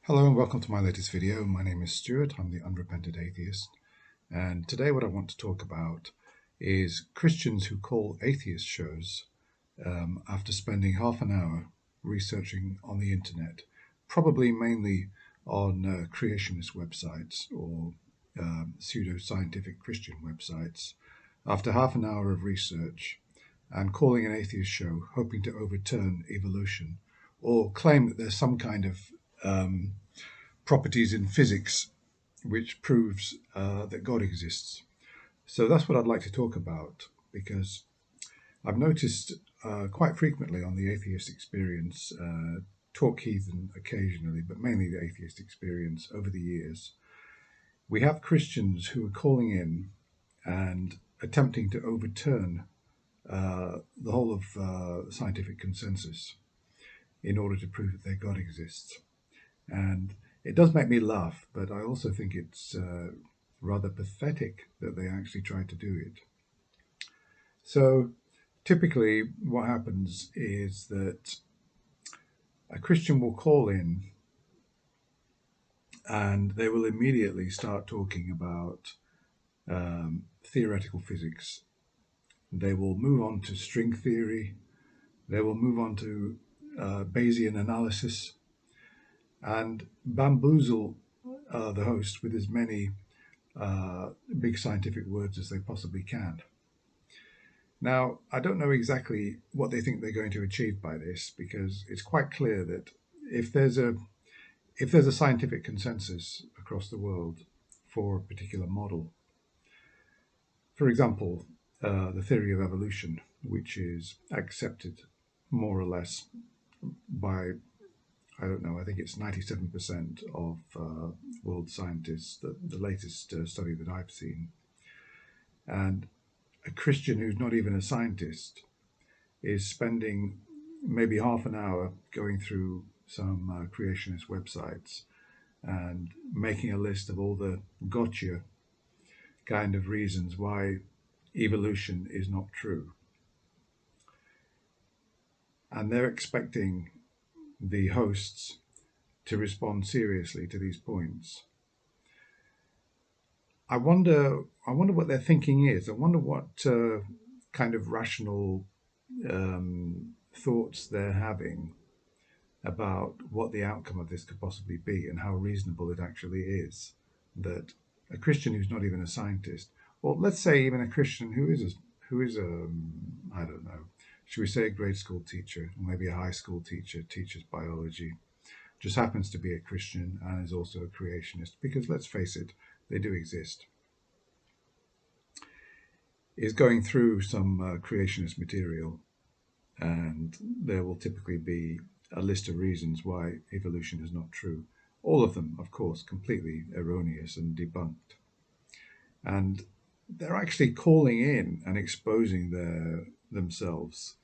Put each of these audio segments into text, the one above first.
Hello and welcome to my latest video. My name is Stuart, I'm the unrepentant atheist, and today what I want to talk about is Christians who call atheist shows after spending half an hour researching on the internet, probably mainly on creationist websites or pseudo-scientific Christian websites. After half an hour of research and calling an atheist show, hoping to overturn evolution or claim that there's some kind of properties in physics which proves that God exists. So that's what I'd like to talk about, because I've noticed quite frequently on the atheist experience, talk heathen occasionally, but mainly the atheist experience over the years, we have Christians who are calling in and attempting to overturn the whole of scientific consensus in order to prove that their God exists. And it does make me laugh, but I also think it's rather pathetic that they actually try to do it. So typically what happens is that a Christian will call in and they will immediately start talking about theoretical physics. They will move on to string theory. They will move on to Bayesian analysis and bamboozle the host with as many big scientific words as they possibly can. Now, I don't know exactly what they think they're going to achieve by this, because it's quite clear that if there's a scientific consensus across the world for a particular model, for example, the theory of evolution, which is accepted more or less by, I don't know, I think it's 97% of world scientists, the latest study that I've seen. And a Christian who's not even a scientist is spending maybe half an hour going through some creationist websites and making a list of all the gotcha kind of reasons why evolution is not true. And they're expecting the hosts to respond seriously to these points. I wonder what their thinking is. I wonder what kind of rational thoughts they're having about what the outcome of this could possibly be and how reasonable it actually is that a Christian who's not even a scientist, or let's say even a Christian who is I don't know, should we say a grade school teacher, or maybe a high school teacher, teaches biology, just happens to be a Christian and is also a creationist, because let's face it, they do exist, is going through some creationist material, and there will typically be a list of reasons why evolution is not true. All of them, of course, completely erroneous and debunked. And they're actually calling in and exposing themselves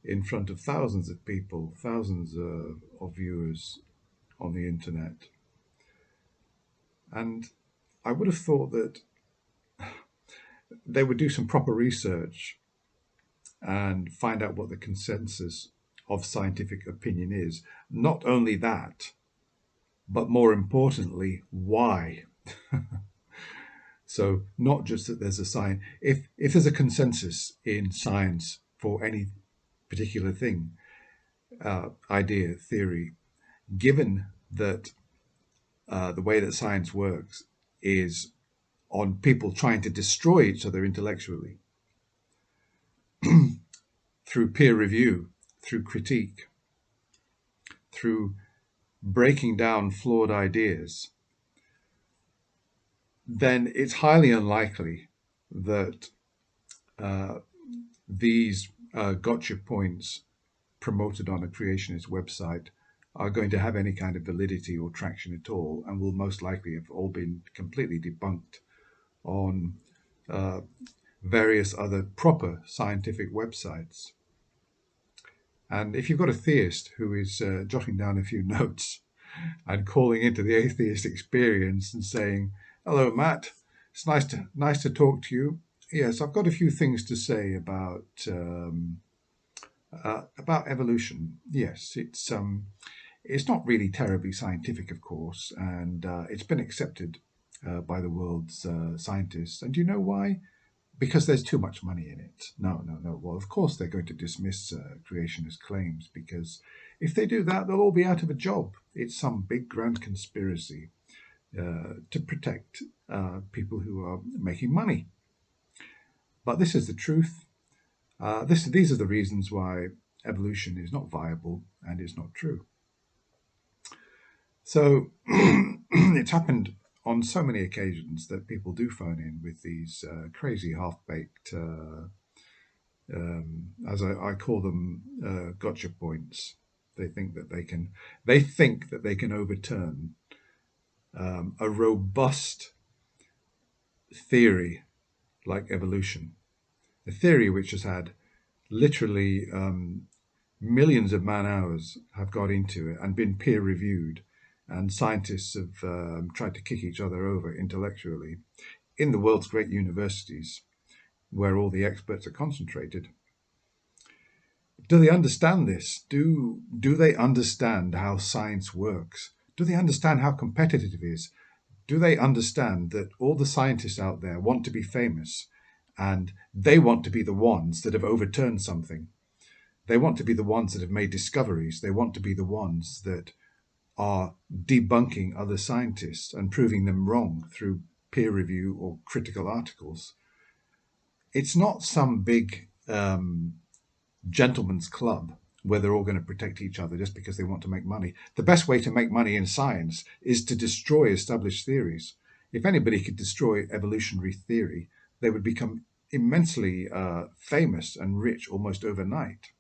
in front of thousands of people, thousands of viewers on the internet. And I would have thought that they would do some proper research and find out what the consensus of scientific opinion is. Not only that, but more importantly, why. So not just that there's a science, if there's a consensus in science for any particular thing, idea, theory, given that the way that science works is on people trying to destroy each other intellectually through peer review, through critique, through breaking down flawed ideas, then it's highly unlikely that these gotcha points promoted on a creationist website are going to have any kind of validity or traction at all, and will most likely have all been completely debunked on various other proper scientific websites. And if you've got a theist who is jotting down a few notes and calling into the atheist experience and saying, "Hello, Matt, it's nice to talk to you. Yes, I've got a few things to say about evolution. Yes, It's not really terribly scientific, of course, and it's been accepted by the world's scientists. And do you know why? Because there's too much money in it. No, no, no. Well, of course they're going to dismiss creationist claims, because if they do that, they'll all be out of a job. It's some big grand conspiracy to protect people who are making money. But this is the truth. These are the reasons why evolution is not viable and it's not true. So it's happened on so many occasions that people do phone in with these crazy half-baked, as I call them, gotcha points. They think that they can overturn a robust theory like evolution, a theory which has had literally millions of man hours have got into it and been peer reviewed, and scientists have tried to kick each other over intellectually in the world's great universities where all the experts are concentrated. Do they understand this? Do they understand how science works? Do they understand how competitive it is? Do they understand that all the scientists out there want to be famous, and they want to be the ones that have overturned something? They want to be the ones that have made discoveries. They want to be the ones that are debunking other scientists and proving them wrong through peer review or critical articles. It's not some big gentleman's club where they're all going to protect each other just because they want to make money. The best way to make money in science is to destroy established theories. If anybody could destroy evolutionary theory, they would become immensely famous and rich almost overnight.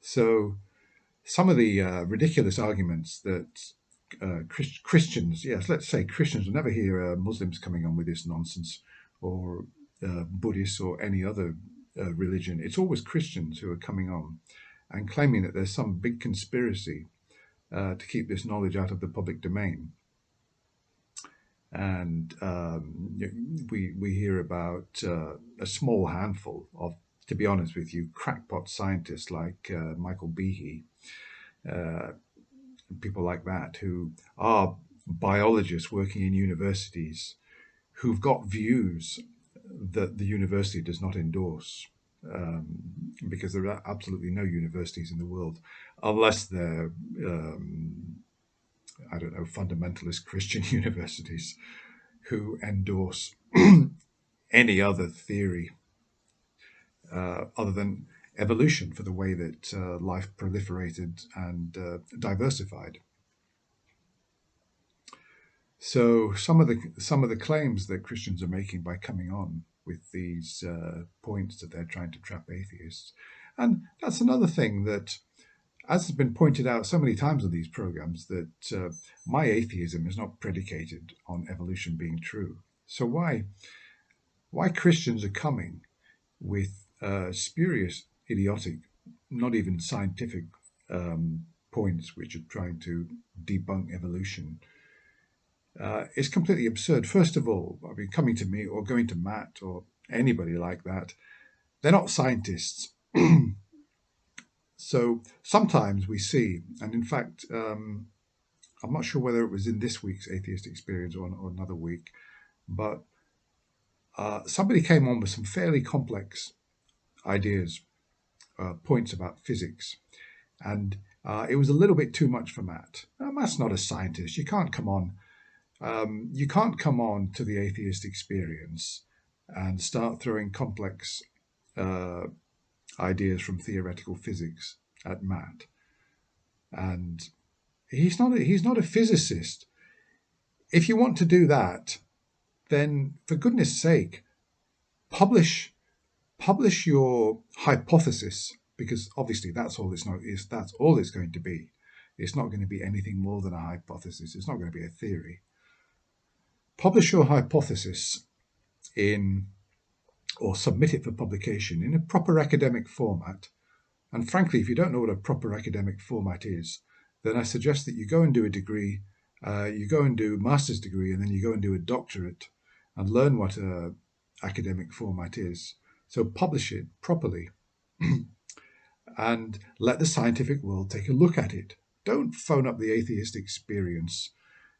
So some of the ridiculous arguments that Christians, yes, let's say Christians, will never hear Muslims coming on with this nonsense, or Buddhists or any other religion. It's always Christians who are coming on and claiming that there's some big conspiracy to keep this knowledge out of the public domain. And we hear about a small handful of, to be honest with you, crackpot scientists like Michael Behe, people like that, who are biologists working in universities who've got views that the university does not endorse, because there are absolutely no universities in the world, unless they're, I don't know, fundamentalist Christian universities, who endorse any other theory other than evolution for the way that life proliferated and diversified. So some of the claims that Christians are making by coming on with these points that they're trying to trap atheists, and that's another thing that, as has been pointed out so many times on these programs, that my atheism is not predicated on evolution being true. So why Christians are coming with spurious, idiotic, not even scientific points which are trying to debunk evolution, is completely absurd. First of all, I mean, coming to me or going to Matt or anybody like that, they're not scientists. So sometimes we see, and in fact, I'm not sure whether it was in this week's Atheist Experience or another week, but somebody came on with some fairly complex ideas, points about physics, and it was a little bit too much for Matt. Matt's not a scientist. You can't come on. You can't come on to the Atheist Experience and start throwing complex ideas from theoretical physics at Matt. And he's not a physicist. If you want to do that, then for goodness sake, publish your hypothesis, because obviously that's all it's going to be. It's not going to be anything more than a hypothesis. It's not going to be a theory. Publish your hypothesis or submit it for publication in a proper academic format. And frankly, if you don't know what a proper academic format is, then I suggest that you go and do a degree, you go and do a master's degree, and then you go and do a doctorate and learn what a academic format is. So publish it properly and let the scientific world take a look at it. Don't phone up the atheist experience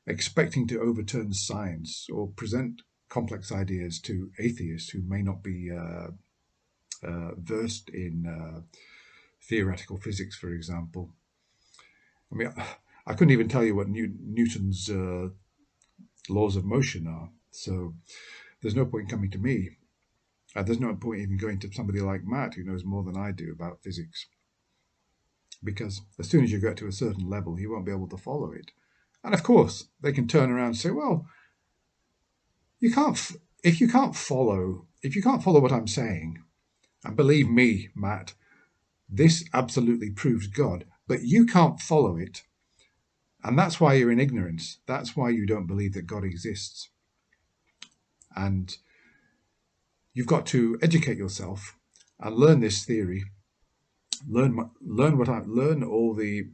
expecting to overturn science or present complex ideas to atheists who may not be versed in theoretical physics, for example. I mean, I couldn't even tell you what Newton's laws of motion are, so there's no point coming to me. There's no point even going to somebody like Matt, who knows more than I do about physics, because as soon as you get to a certain level, he won't be able to follow it. And of course, they can turn around and say, well, you can't, if you can't follow what I'm saying, and believe me, Matt, this absolutely proves God, but you can't follow it, and that's why you're in ignorance. That's why you don't believe that God exists. And you've got to educate yourself and learn this theory, learn all the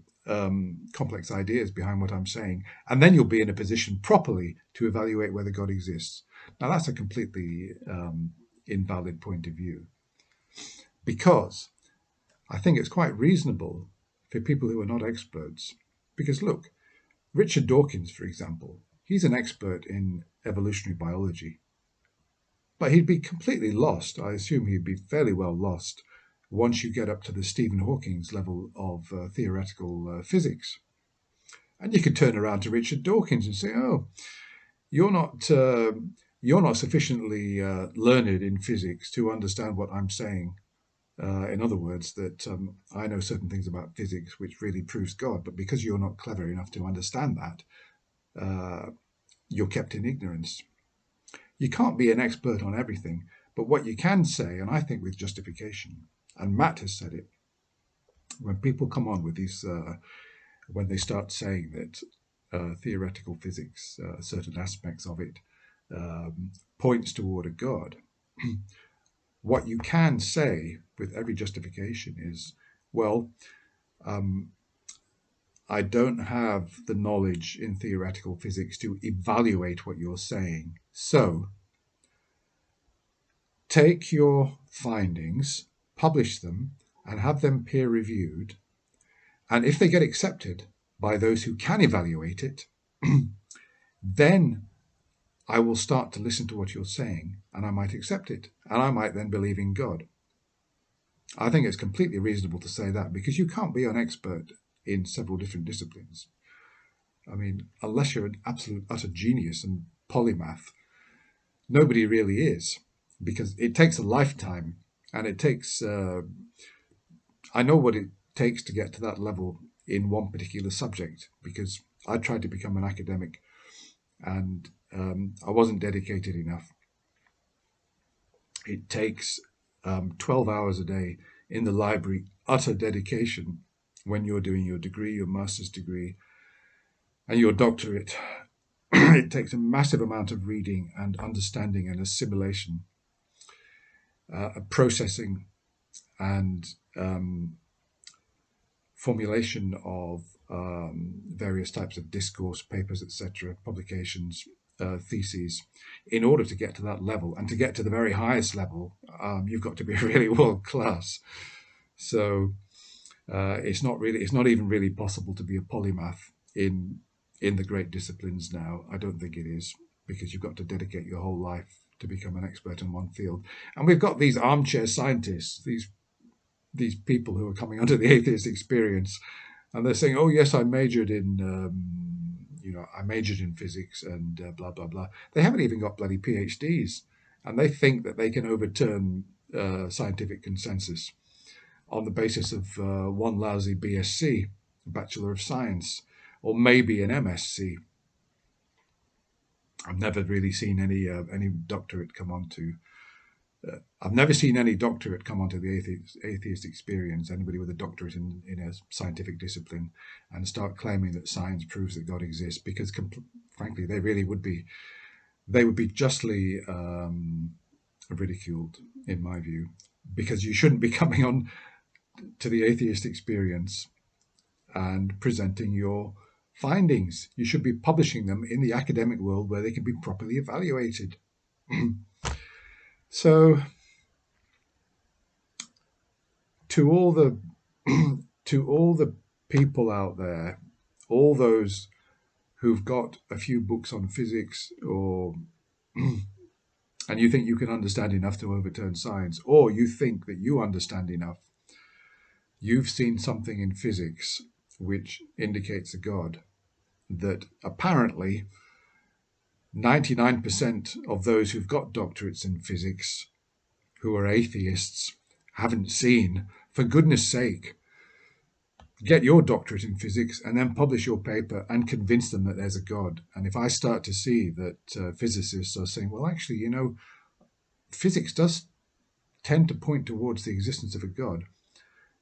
complex ideas behind what I'm saying, and then you'll be in a position properly to evaluate whether God exists. Now, that's a completely invalid point of view, because I think it's quite reasonable for people who are not experts. Because look, Richard Dawkins, for example, he's an expert in evolutionary biology, but he'd be completely lost. I assume he'd be fairly well lost once you get up to the Stephen Hawking's level of theoretical physics. And you could turn around to Richard Dawkins and say, "Oh, you're not sufficiently learned in physics to understand what I'm saying. In other words, that I know certain things about physics which really proves God, but because you're not clever enough to understand that, you're kept in ignorance." You can't be an expert on everything, but what you can say, and I think with justification, and Matt has said it, when people come on with these, when they start saying that theoretical physics, certain aspects of it, points toward a God, what you can say with every justification is, well, I don't have the knowledge in theoretical physics to evaluate what you're saying. So take your findings, publish them, and have them peer reviewed. And if they get accepted by those who can evaluate it, then I will start to listen to what you're saying, and I might accept it, and I might then believe in God. I think it's completely reasonable to say that, because you can't be an expert in several different disciplines. I mean, unless you're an absolute utter genius and polymath, nobody really is, because it takes a lifetime, and it takes, I know what it takes to get to that level in one particular subject, because I tried to become an academic and I wasn't dedicated enough. It takes 12 hours a day in the library, utter dedication, when you're doing your degree, your master's degree, and your doctorate. It takes a massive amount of reading and understanding and assimilation, processing, and formulation of various types of discourse, papers, etc., publications, theses, in order to get to that level. And to get to the very highest level, you've got to be really world class. So it's not even really possible to be a polymath in the great disciplines now. I don't think it is, because you've got to dedicate your whole life to become an expert in one field. And we've got these armchair scientists, these people who are coming onto the atheist experience, and they're saying, "Oh yes, I majored in physics and blah blah blah." They haven't even got bloody PhDs, and they think that they can overturn scientific consensus on the basis of one lousy BSc, Bachelor of Science, or maybe an MSc. I've never really seen any doctorate come onto. I've never seen any doctorate come onto the atheist experience, anybody with a doctorate in a scientific discipline, and start claiming that science proves that God exists, because frankly, they would be justly ridiculed, in my view, because you shouldn't be coming on to the atheist experience and presenting your findings. You should be publishing them in the academic world where they can be properly evaluated. So to all the people out there, all those who've got a few books on physics, or and you think you can understand enough to overturn science, or you think that you understand enough, you've seen something in physics which indicates a God, that apparently 99% of those who've got doctorates in physics who are atheists haven't seen. For goodness sake, get your doctorate in physics and then publish your paper and convince them that there's a God. And if I start to see that physicists are saying, well, actually, physics does tend to point towards the existence of a God,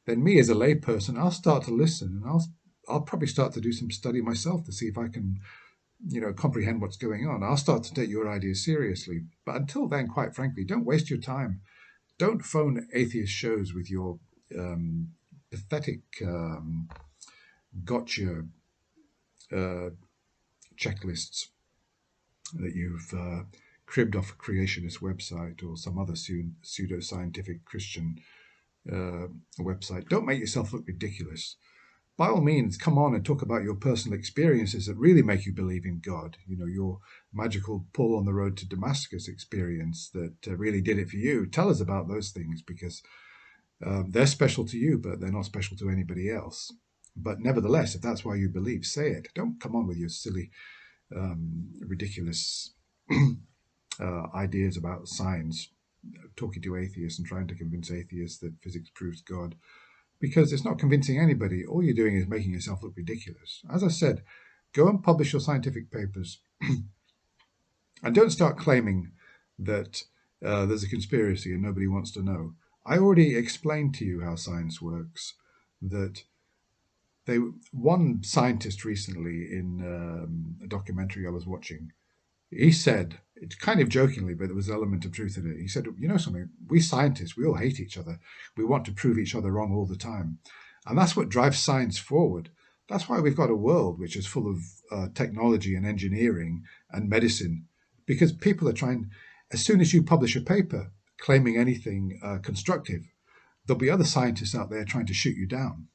then me as a layperson, I'll start to listen, and I'll probably start to do some study myself to see if I can, comprehend what's going on. I'll start to take your ideas seriously. But until then, quite frankly, don't waste your time. Don't phone atheist shows with your pathetic gotcha checklists that you've cribbed off a creationist website or some other pseudo-scientific Christian website. Don't make yourself look ridiculous. By all means, come on and talk about your personal experiences that really make you believe in God. Your magical pull on the road to Damascus experience that really did it for you. Tell us about those things, because they're special to you, but they're not special to anybody else. But nevertheless, if that's why you believe, say it. Don't come on with your silly, ridiculous ideas about science, talking to atheists and trying to convince atheists that physics proves God, because it's not convincing anybody. All you're doing is making yourself look ridiculous. As I said, go and publish your scientific papers and don't start claiming that there's a conspiracy and nobody wants to know. I already explained to you how science works, that one scientist recently in a documentary I was watching, he said, it's kind of jokingly, but there was an element of truth in it. He said, something, we scientists, we all hate each other. We want to prove each other wrong all the time. And that's what drives science forward. That's why we've got a world which is full of technology and engineering and medicine, because people are trying, as soon as you publish a paper claiming anything constructive, there'll be other scientists out there trying to shoot you down.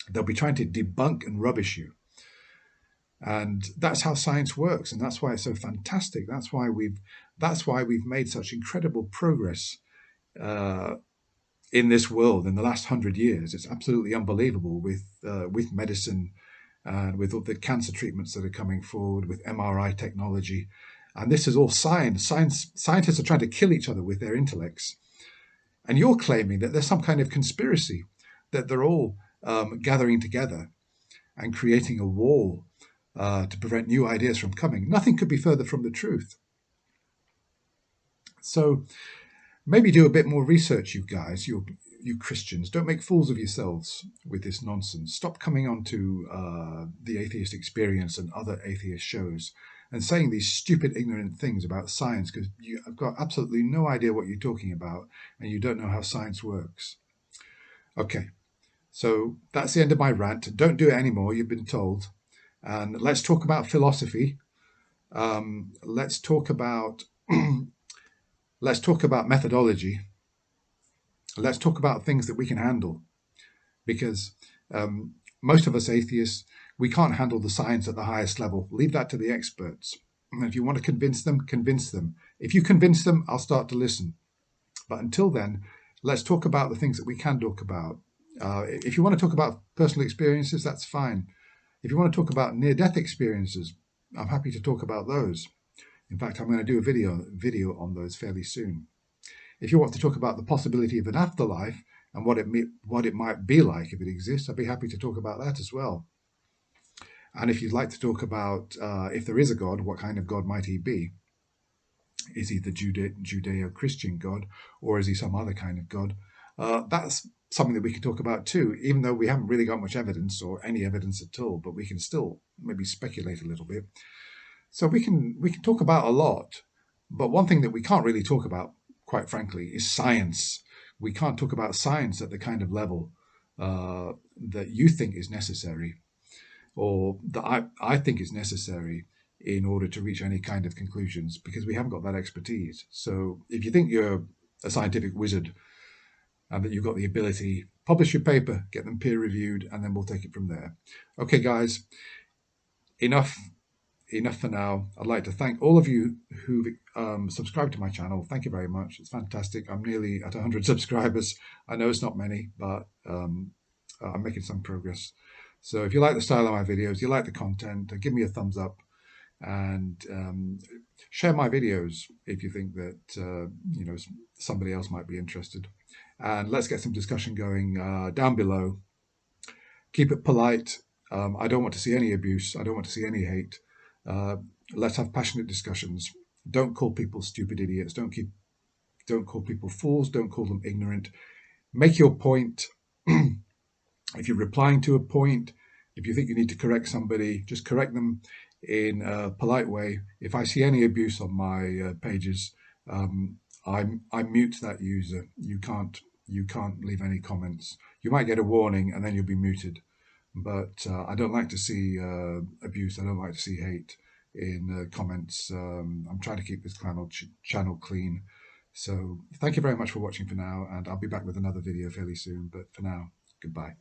They'll be trying to debunk and rubbish you. And that's how science works, and that's why it's so fantastic. That's why we've made such incredible progress in this world in the last 100 years. It's absolutely unbelievable with medicine and with all the cancer treatments that are coming forward, with MRI technology. And this is all science. Scientists are trying to kill each other with their intellects. And you're claiming that there's some kind of conspiracy, that they're all gathering together and creating a wall to prevent new ideas from coming. Nothing could be further from the truth. So maybe do a bit more research, you guys, you Christians. Don't make fools of yourselves with this nonsense. Stop coming on to the Atheist Experience and other atheist shows and saying these stupid, ignorant things about science, because you've got absolutely no idea what you're talking about and you don't know how science works. Okay, so that's the end of my rant. Don't do it anymore, you've been told. And let's talk about philosophy. Let's talk about methodology. Let's talk about things that we can handle, because most of us atheists, we can't handle the science at the highest level. Leave that to the experts. And if you want to convince them, convince them. If you convince them, I'll start to listen. But until then, let's talk about the things that we can talk about. If you want to talk about personal experiences, that's fine. If you want to talk about near-death experiences, I'm happy to talk about those. In fact, I'm going to do a video on those fairly soon. If you want to talk about the possibility of an afterlife and what it might be like if it exists, I'd be happy to talk about that as well. And if you'd like to talk about if there is a God, what kind of God might he be? Is he the Judeo-Christian God, or is he some other kind of God? That's something that we could talk about too, even though we haven't really got much evidence or any evidence at all, but we can still maybe speculate a little bit. So we can talk about a lot, but one thing that we can't really talk about, quite frankly, is science. We can't talk about science at the kind of level that you think is necessary, or that I think is necessary in order to reach any kind of conclusions, because we haven't got that expertise. So if you think you're a scientific wizard and that you've got the ability. Publish your paper, get them peer reviewed, and then we'll take it from there. Okay, guys, enough for now. I'd like to thank all of you who've subscribed to my channel. Thank you very much. It's fantastic. I'm nearly at 100 subscribers. I know it's not many, but I'm making some progress. So if you like the style of my videos, you like the content, give me a thumbs up, and share my videos if you think that somebody else might be interested. And let's get some discussion going down below. Keep it polite. I don't want to see any abuse. I don't want to see any hate. Let's have passionate discussions. Don't call people stupid idiots. Don't call people fools. Don't call them ignorant. Make your point. If you're replying to a point, if you think you need to correct somebody, just correct them in a polite way. If I see any abuse on my pages, I mute that user. You can't leave any comments. You might get a warning and then you'll be muted. But I don't like to see abuse. I don't like to see hate in comments. I'm trying to keep this channel clean. So thank you very much for watching for now, and I'll be back with another video fairly soon. But for now, goodbye.